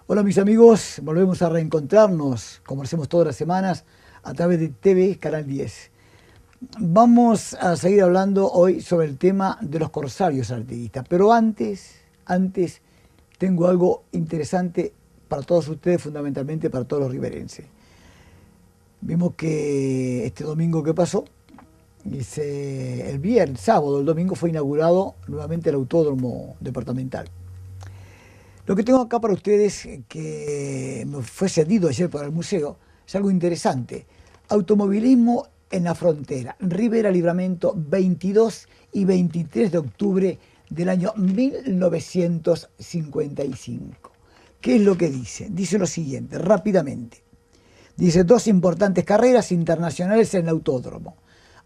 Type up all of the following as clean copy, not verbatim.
Hola mis amigos, volvemos a reencontrarnos, como hacemos todas las semanas, a través de TV Canal 10. Vamos a seguir hablando hoy sobre el tema de los corsarios artiguistas, pero antes tengo algo interesante para todos ustedes, fundamentalmente para todos los riverenses. Vimos que este domingo que pasó, el sábado, el domingo fue inaugurado nuevamente el autódromo departamental. Lo que tengo acá para ustedes, que me fue cedido ayer para el museo, es algo interesante. Automovilismo en la frontera, Rivera Libramento, 22 y 23 de octubre del año 1955. ¿Qué es lo que dice? Dice lo siguiente, rápidamente. Dice, dos importantes carreras internacionales en el autódromo.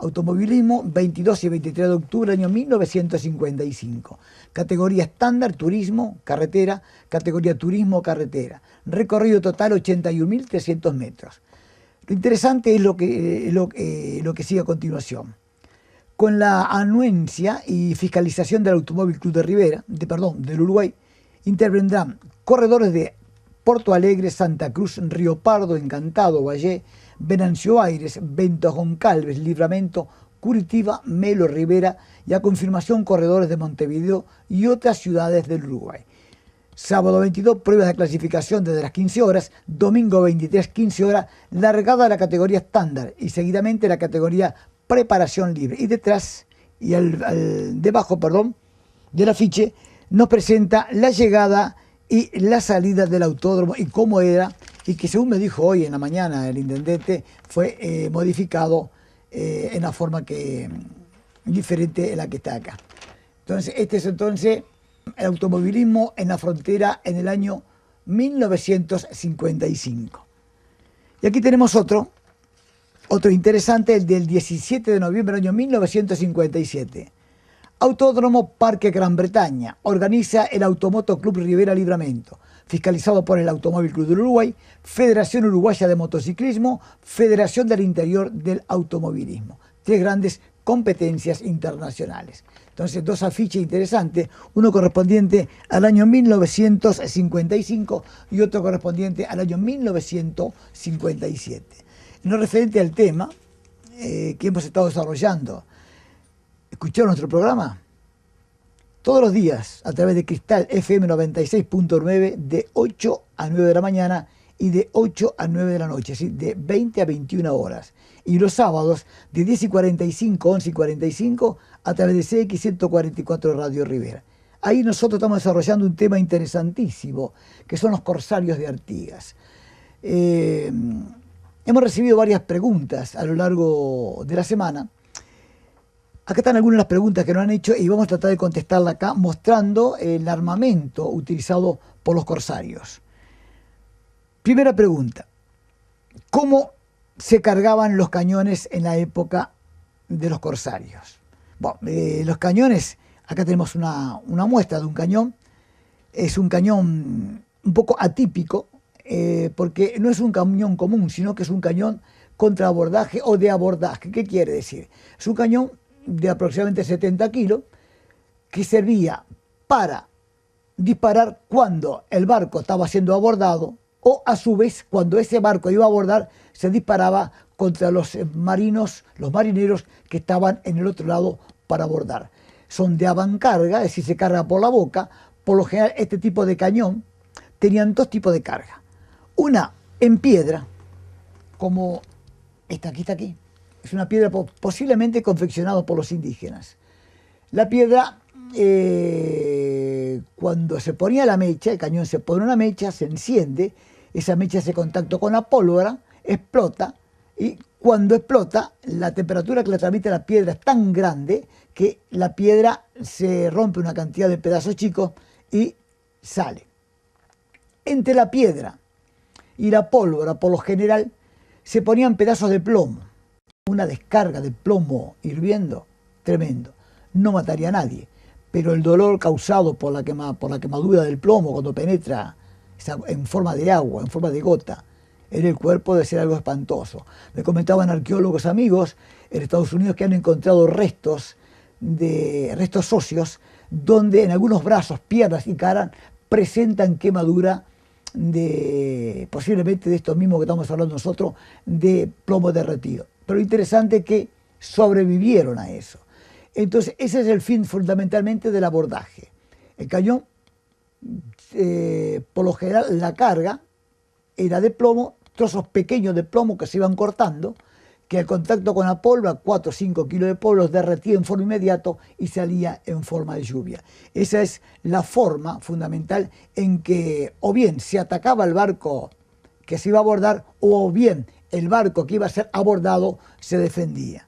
Automovilismo, 22 y 23 de octubre del año 1955. Categoría estándar, turismo, carretera. Categoría turismo, carretera. Recorrido total, 81.300 metros. Lo interesante es lo que sigue a continuación. Con la anuencia y fiscalización del Automóvil Club de del Uruguay, intervendrán corredores de Porto Alegre, Santa Cruz, Río Pardo, Encantado, Valle, Venancio Aires, Bento Goncalves, Livramento, Curitiba, Melo, Rivera y a confirmación corredores de Montevideo y otras ciudades del Uruguay. Sábado 22, pruebas de clasificación desde las 15 horas, domingo 23, 15 horas, largada la categoría estándar y seguidamente la categoría preparación libre. Y detrás, y debajo del afiche, nos presenta la llegada y la salida del autódromo y cómo era, y que según me dijo hoy en la mañana el intendente, fue modificado en la forma diferente en la que está acá. Entonces, este es el automovilismo en la frontera en el año 1955. Y aquí tenemos otro interesante, el del 17 de noviembre del año 1957. Autódromo Parque Gran Bretaña. Organiza el Automoto Club Rivera Libramento. Fiscalizado por el Automóvil Club del Uruguay, Federación Uruguaya de Motociclismo, Federación del Interior del Automovilismo. Tres grandes competencias internacionales. Entonces, dos afiches interesantes, uno correspondiente al año 1955 y otro correspondiente al año 1957. En lo referente al tema que hemos estado desarrollando, ¿escucharon nuestro programa? Todos los días a través de Cristal FM 96.9 de 8 a 9 de la mañana y de 8 a 9 de la noche, ¿sí? De 20 a 21 horas. Y los sábados de 10 y 45, 11 y 45 a través de CX 144 Radio Rivera. Ahí nosotros estamos desarrollando un tema interesantísimo, que son los corsarios de Artigas. Hemos recibido varias preguntas a lo largo de la semana. Acá están algunas de las preguntas que nos han hecho y vamos a tratar de contestarla acá mostrando el armamento utilizado por los corsarios. Primera pregunta, ¿cómo se cargaban los cañones en la época de los corsarios? Bueno, los cañones, acá tenemos una muestra de un cañón. Es un cañón un poco atípico porque no es un cañón común, sino que es un cañón contra abordaje o de abordaje. ¿Qué quiere decir? Es un cañón de aproximadamente 70 kilos, que servía para disparar cuando el barco estaba siendo abordado o a su vez cuando ese barco iba a abordar se disparaba contra los marineros que estaban en el otro lado para abordar. Son de avancarga, es decir, se carga por la boca. Por lo general este tipo de cañón tenían dos tipos de carga. Una en piedra, como esta que está aquí. Es una piedra posiblemente confeccionada por los indígenas. La piedra, cuando se ponía la mecha, el cañón se pone una mecha, se enciende, esa mecha hace contacto con la pólvora, explota, y cuando explota, la temperatura que le transmite la piedra es tan grande que la piedra se rompe una cantidad de pedazos chicos y sale. Entre la piedra y la pólvora, por lo general, se ponían pedazos de plomo. Una descarga de plomo hirviendo, tremendo. No mataría a nadie, pero el dolor causado por la quemadura del plomo cuando penetra en forma de agua, en forma de gota, en el cuerpo debe ser algo espantoso. Me comentaban arqueólogos amigos en Estados Unidos que han encontrado restos óseos donde en algunos brazos, piernas y cara presentan quemadura posiblemente de esto mismo que estamos hablando nosotros, de plomo derretido. Pero lo interesante es que sobrevivieron a eso. Entonces, ese es el fin fundamentalmente del abordaje. El cañón, por lo general, la carga era de plomo, trozos pequeños de plomo que se iban cortando, que al contacto con la pólvora, 4 o 5 kilos de polvo, los derretía en forma inmediata y salía en forma de lluvia. Esa es la forma fundamental en que o bien se atacaba el barco que se iba a abordar o bien el barco que iba a ser abordado se defendía.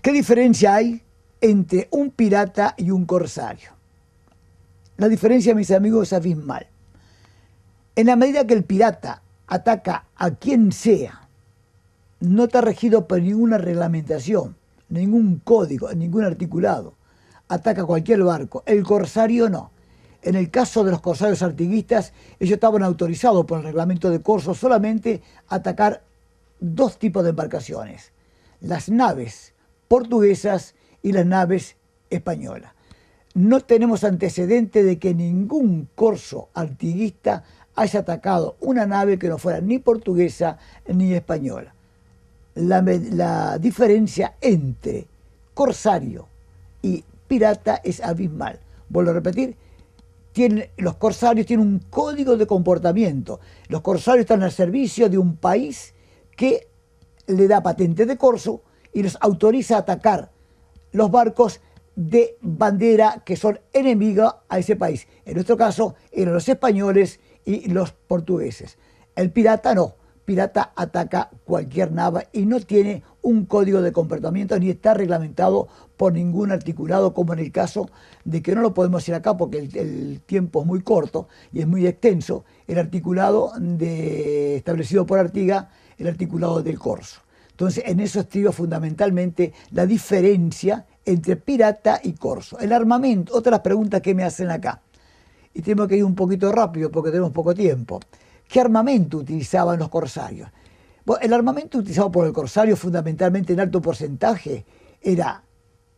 ¿Qué diferencia hay entre un pirata y un corsario? La diferencia, mis amigos, es abismal. En la medida que el pirata ataca a quien sea, no está regido por ninguna reglamentación, ningún código, ningún articulado. Ataca cualquier barco. El corsario no. En el caso de los corsarios artiguistas, ellos estaban autorizados por el reglamento de corso solamente a atacar dos tipos de embarcaciones: las naves portuguesas y las naves españolas. No tenemos antecedente de que ningún corso artiguista haya atacado una nave que no fuera ni portuguesa ni española. La diferencia entre corsario y pirata es abismal. Vuelvo a repetir, los corsarios tienen un código de comportamiento. Los corsarios están al servicio de un país que le da patente de corso y los autoriza a atacar los barcos de bandera que son enemigas a ese país. En nuestro caso eran los españoles y los portugueses. El pirata no. Pirata ataca cualquier nave y no tiene un código de comportamiento ni está reglamentado por ningún articulado, como en el caso de que no lo podemos decir acá porque el tiempo es muy corto y es muy extenso, el articulado establecido por Artigas, el articulado del corso. Entonces, en eso estriba fundamentalmente la diferencia entre pirata y corso. El armamento, otras preguntas que me hacen acá, y tengo que ir un poquito rápido porque tenemos poco tiempo. ¿Qué armamento utilizaban los corsarios? Bueno, el armamento utilizado por el corsario fundamentalmente en alto porcentaje era,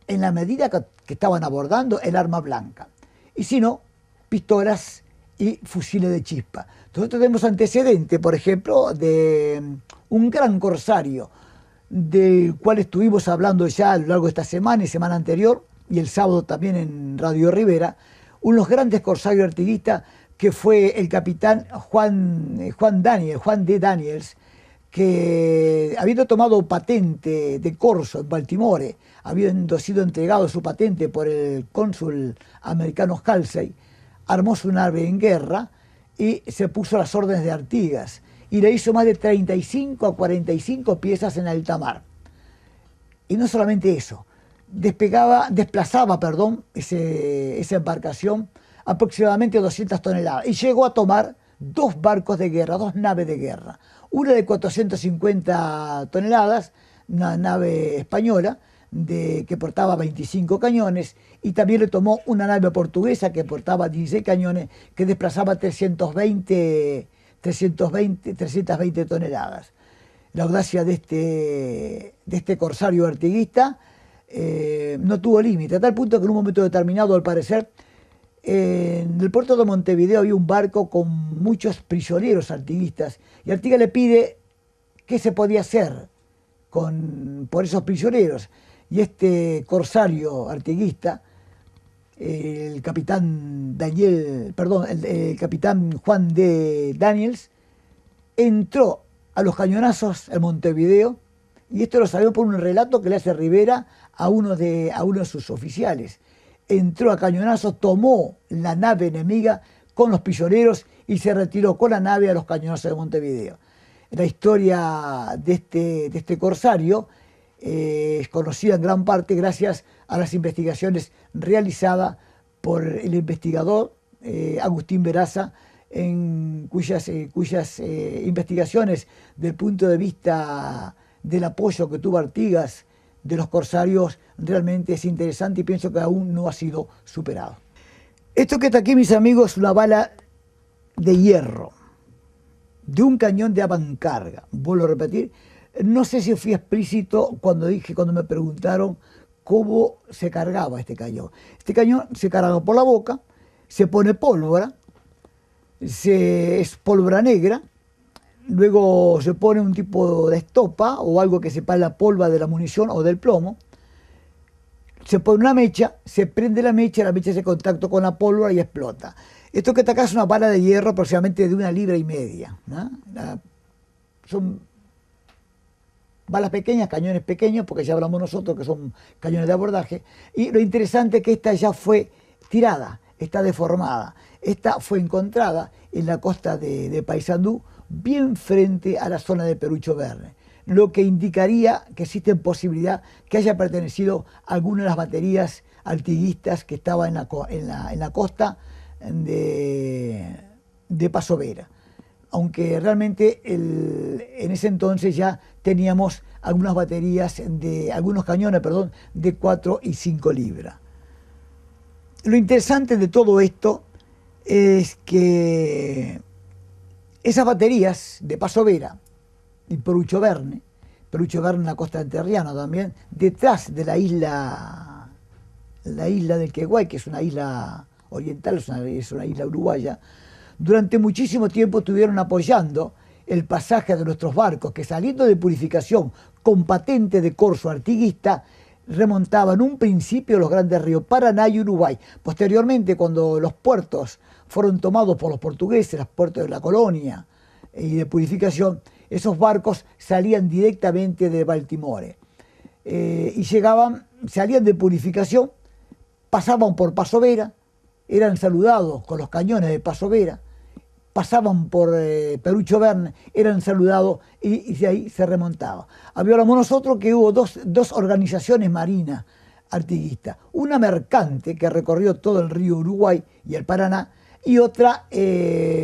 en la medida que estaban abordando, el arma blanca. Y si no, pistolas y fusiles de chispa. Nosotros tenemos antecedentes, por ejemplo, de un gran corsario, del cual estuvimos hablando ya a lo largo de esta semana y semana anterior, y el sábado también en Radio Rivera, unos grandes corsarios artiguistas, que fue el capitán Juan de Daniels, que habiendo tomado patente de corso en Baltimore, habiendo sido entregado su patente por el cónsul americano Halsey, armó su nave en guerra y se puso a las órdenes de Artigas y le hizo más de 35 a 45 piezas en alta mar. Y no solamente eso, desplazaba esa embarcación aproximadamente 200 toneladas y llegó a tomar dos barcos de guerra, dos naves de guerra. Una de 450 toneladas, una nave española que portaba 25 cañones, y también le tomó una nave portuguesa que portaba 16 cañones, que desplazaba 320 toneladas. La audacia de este corsario artiguista no tuvo límite, a tal punto que en un momento determinado, al parecer, en el puerto de Montevideo había un barco con muchos prisioneros artiguistas y Artigas le pide qué se podía hacer por esos prisioneros, y este corsario artiguista, el capitán Juan de Daniels, entró a los cañonazos en Montevideo, y esto lo sabemos por un relato que le hace Rivera a uno de sus oficiales. Entró a cañonazos, tomó la nave enemiga con los prisioneros y se retiró con la nave a los cañonazos de Montevideo. La historia de este corsario es conocida en gran parte gracias a las investigaciones realizadas por el investigador Agustín Veraza, en cuyas investigaciones, desde el punto de vista del apoyo que tuvo Artigas de los corsarios, realmente es interesante y pienso que aún no ha sido superado. Esto que está aquí, mis amigos, es una bala de hierro, de un cañón de avancarga. Vuelvo a repetir, no sé si fui explícito cuando me preguntaron cómo se cargaba este cañón. Este cañón se carga por la boca, se pone pólvora, es pólvora negra, luego se pone un tipo de estopa o algo que separe la polva de la munición o del plomo, se pone una mecha, se prende la mecha hace contacto con la pólvora y explota. Esto que está acá es una bala de hierro aproximadamente de 1,5 libras, ¿no? Son balas pequeñas, cañones pequeños, porque ya hablamos nosotros que son cañones de abordaje. Y lo interesante es que esta ya fue tirada, está deformada. Esta fue encontrada en la costa de Paysandú, bien frente a la zona de Perucho Verne, lo que indicaría que existe posibilidad que haya pertenecido a alguna de las baterías artiguistas que estaban en la costa de Paso Vera. Aunque realmente en ese entonces ya teníamos algunas baterías, algunos cañones, perdón, de 4 y 5 libras. Lo interesante de todo esto es que esas baterías de Paso Vera y Perucho Verne en la costa enterriana también, detrás de la isla del Queguay, que es una isla oriental, es una isla uruguaya, durante muchísimo tiempo estuvieron apoyando el pasaje de nuestros barcos que, saliendo de Purificación con patente de corso artiguista, remontaban un principio los grandes ríos Paraná y Uruguay. Posteriormente, cuando los puertos fueron tomados por los portugueses, los puertos de la Colonia y de Purificación, esos barcos salían directamente de Baltimore y salían de Purificación, pasaban por Paso Vera, eran saludados con los cañones de Paso Vera, pasaban por Perucho Verne, eran saludados y de ahí se remontaba. Hablamos nosotros que hubo dos organizaciones marinas artiguistas, una mercante que recorrió todo el río Uruguay y el Paraná, y otra,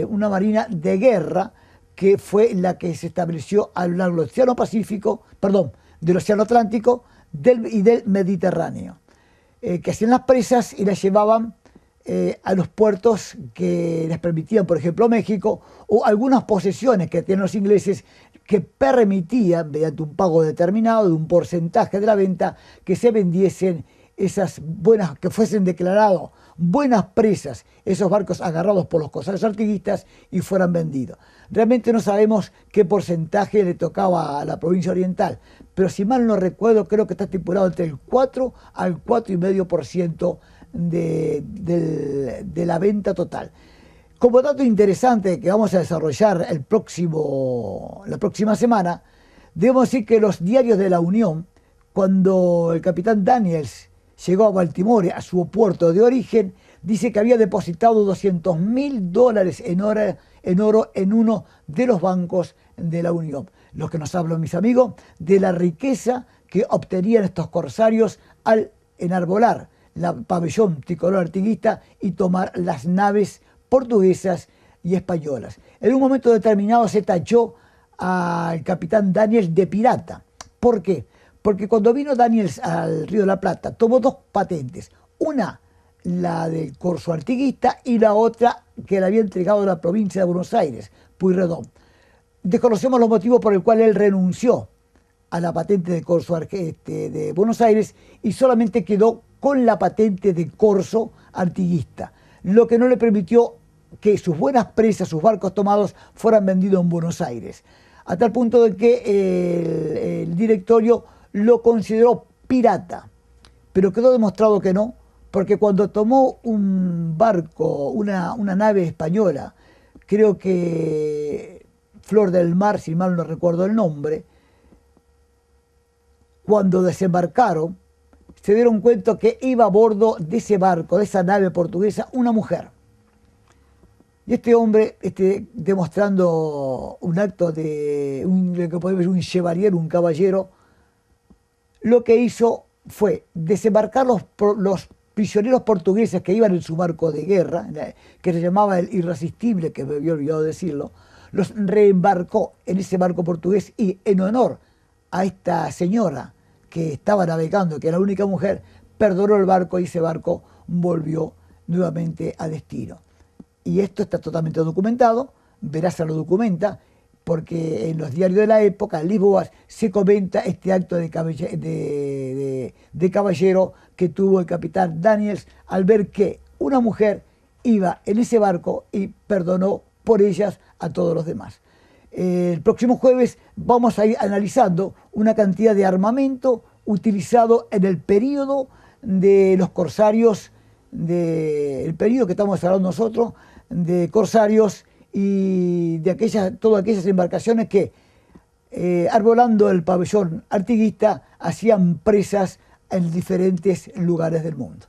una marina de guerra, que fue la que se estableció a lo largo del Océano Pacífico, perdón, del Océano Atlántico y del Mediterráneo, que hacían las presas y las llevaban a los puertos que les permitían, por ejemplo, México, o algunas posesiones que tienen los ingleses que permitían, mediante un pago determinado de un porcentaje de la venta, que se vendiesen esas buenas, que fuesen declarados buenas presas, esos barcos agarrados por los corsarios artiguistas y fueran vendidos. Realmente no sabemos qué porcentaje le tocaba a la provincia oriental, pero si mal no recuerdo, creo que está estipulado entre el 4 al 4,5% de la venta total. Como dato interesante que vamos a desarrollar la próxima semana, debemos decir que los diarios de la Unión, cuando el capitán Daniels llegó a Baltimore, a su puerto de origen, dice que había depositado $200,000 en oro en uno de los bancos de la Unión. Lo que nos hablan mis amigos de la riqueza que obtenían estos corsarios al enarbolar la pabellón tricolor artiguista y tomar las naves portuguesas y españolas. En un momento determinado se tachó al capitán Daniels de pirata. ¿Por qué? Porque cuando vino Daniels al Río de la Plata, tomó dos patentes. Una, la del corso artiguista, y la otra que le había entregado la provincia de Buenos Aires, Pueyrredón. Desconocemos los motivos por el cual él renunció a la patente de corso de Buenos Aires y solamente quedó con la patente de corso artiguista, lo que no le permitió que sus buenas presas, sus barcos tomados, fueran vendidos en Buenos Aires. A tal punto de que el directorio lo consideró pirata, pero quedó demostrado que no, porque cuando tomó un barco, una nave española, creo que Flor del Mar, si mal no recuerdo el nombre, cuando desembarcaron, se dieron cuenta que iba a bordo de ese barco, de esa nave portuguesa, una mujer. Y este hombre, demostrando un acto de, lo que podemos decir un chevalier, un caballero, lo que hizo fue desembarcar los prisioneros portugueses que iban en su barco de guerra, que se llamaba el Irresistible, que me había olvidado decirlo, los reembarcó en ese barco portugués y en honor a esta señora que estaba navegando, que era la única mujer, perdonó el barco y ese barco volvió nuevamente a destino. Y esto está totalmente documentado, Veraza lo documenta, porque en los diarios de la época, en Lisboa, se comenta este acto de caballero que tuvo el capitán Daniels al ver que una mujer iba en ese barco y perdonó por ellas a todos los demás. El próximo jueves vamos a ir analizando una cantidad de armamento utilizado en el periodo de los corsarios, el periodo que estamos hablando nosotros, de corsarios y de todas aquellas embarcaciones que, arbolando el pabellón artiguista, hacían presas en diferentes lugares del mundo.